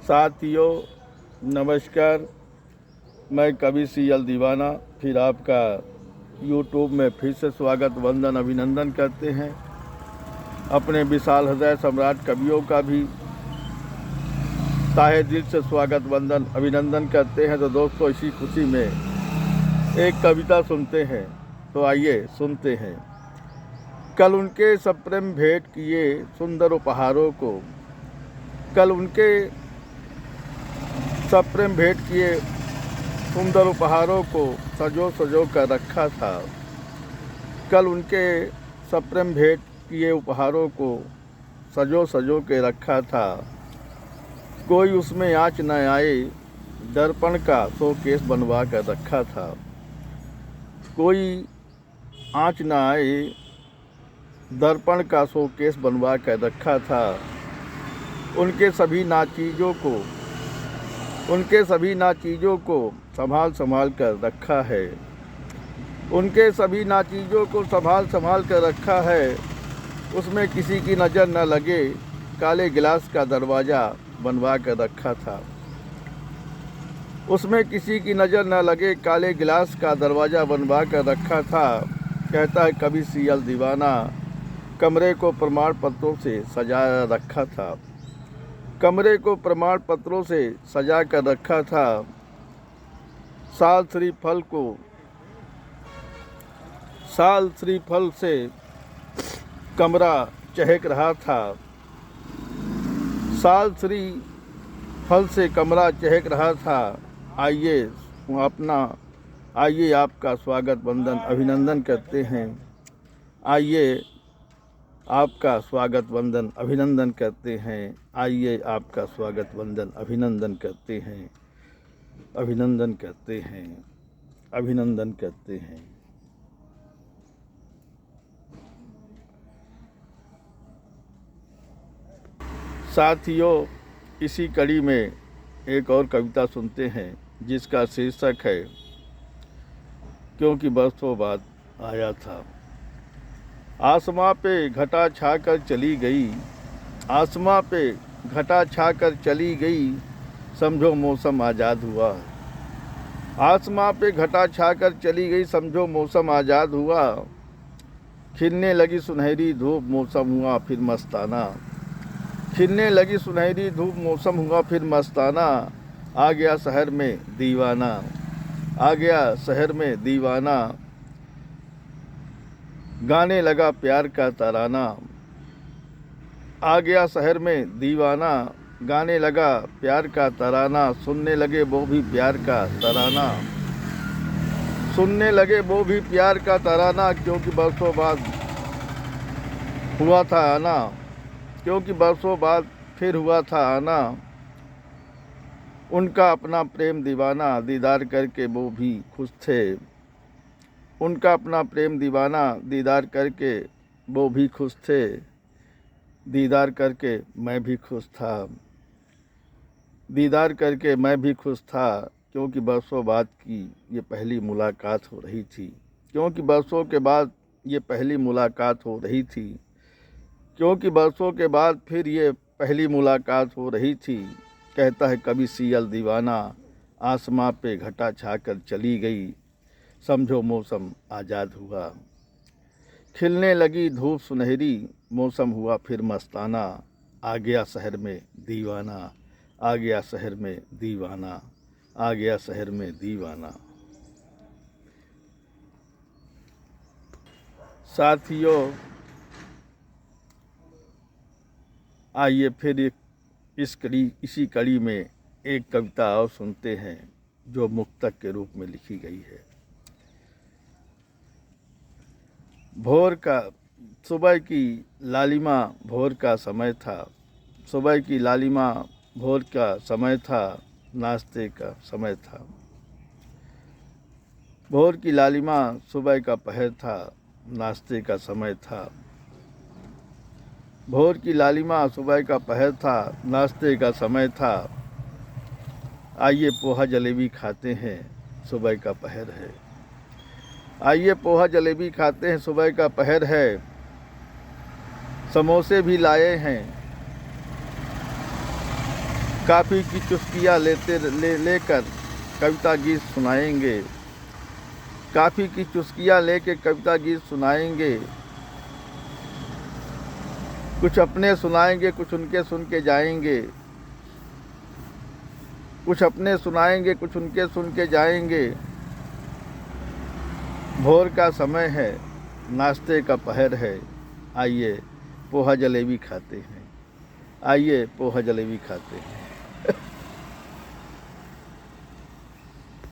साथियों नमस्कार। मैं कवि सीएल दीवाना फिर आपका यूट्यूब में फिर से स्वागत वंदन अभिनंदन करते हैं। अपने विशाल हृदय सम्राट कवियों का भी ताहे दिल से स्वागत वंदन अभिनंदन करते हैं। तो दोस्तों, इसी खुशी में एक कविता सुनते हैं। तो आइए सुनते हैं। कल उनके सप्रेम भेंट किए सुंदर उपहारों को, कल उनके सप्रेम भेंट किए सुंदर उपहारों को सजो सजो कर रखा था। कल उनके सप्रेम भेंट किए उपहारों को सजो सजो के रखा था। कोई उसमें आँच न आए दर्पण का शोकेस बनवा कर रखा था। कोई आँच न आए दर्पण का शोकेस बनवा कर रखा था। उनके सभी नाचीज़ों को संभाल संभाल कर रखा है। उनके सभी नाचीज़ों को संभाल कर रखा है। उसमें किसी की नज़र न लगे काले गिलास का दरवाज़ा बनवा कर रखा था। उसमें किसी की नज़र न लगे काले गिलास का दरवाज़ा बनवा कर रखा था। कहता है कवि सीएल दीवाना, कमरे को प्रमाण पत्रों से सजा रखा था। कमरे को प्रमाण पत्रों से सजा कर रखा था। साल श्रीफल से कमरा चहक रहा था। साल श्रीफल से कमरा चहक रहा था। आइए आपका स्वागत वंदन अभिनंदन करते हैं। आइए आपका स्वागत वंदन अभिनंदन करते हैं। आइए आपका स्वागत वंदन अभिनंदन करते हैं। अभिनंदन करते हैं। अभिनंदन करते हैं। साथियों, इसी कड़ी में एक और कविता सुनते हैं जिसका शीर्षक है क्योंकि बरसों बाद आया था। आसमां पे घटा छाकर चली गई, आसमां पे घटा छाकर चली गई, समझो मौसम आज़ाद हुआ। आसमां पे घटा छाकर चली गई, समझो मौसम आज़ाद हुआ। खिलने लगी सुनहरी धूप, मौसम हुआ फिर मस्ताना। खिलने लगी सुनहरी धूप, मौसम हुआ फिर मस्ताना। आ गया शहर में दीवाना, आ गया शहर में दीवाना। गाने लगा प्यार का तराना। आ गया शहर में दीवाना, गाने लगा प्यार का तराना। सुनने लगे वो भी प्यार का तराना। सुनने लगे वो भी प्यार का तराना। क्योंकि बरसों बाद हुआ था आना, क्योंकि बरसों बाद फिर हुआ था आना। उनका अपना प्रेम दीवाना, दीदार करके वो भी खुश थे। उनका अपना प्रेम दीवाना, दीदार करके वो भी खुश थे। दीदार करके मैं भी खुश था। दीदार करके मैं भी खुश था। क्योंकि बरसों बाद की ये पहली मुलाकात हो रही थी। क्योंकि बरसों के बाद ये पहली मुलाकात हो रही थी। क्योंकि बरसों के बाद फिर ये पहली मुलाकात हो रही थी। कहता है कवि सीएल दीवाना, आसमां पे घटा छाकर चली गई, समझो मौसम आज़ाद हुआ। खिलने लगी धूप सुनहरी, मौसम हुआ फिर मस्ताना। आ गया शहर में दीवाना, आ गया शहर में दीवाना, आ गया शहर में दीवाना। साथियों, आइए फिर इसी कड़ी में एक कविता और सुनते हैं जो मुक्तक के रूप में लिखी गई है। भोर का सुबह की लालिमा भोर का समय था। सुबह की लालिमा भोर का समय था, नाश्ते का समय था। भोर की लालिमा सुबह का पहर था, नाश्ते का समय था। भोर की लालिमा सुबह का पहर था, नाश्ते का समय था। आइए पोहा जलेबी खाते हैं, सुबह का पहर है। आइए पोहा जलेबी खाते हैं, सुबह का पहर है। समोसे भी लाए हैं, काफ़ी की चुस्कियाँ लेकर कविता गीत सुनाएंगे। काफ़ी की चुस्कियाँ लेके कविता गीत सुनाएंगे। कुछ अपने सुनाएंगे, कुछ उनके सुन के जाएंगे। कुछ अपने सुनाएंगे, कुछ उनके सुन के जाएंगे। भोर का समय है, नाश्ते का पहर है, आइए पोहा जलेबी खाते हैं। आइए पोहा जलेबी खाते हैं।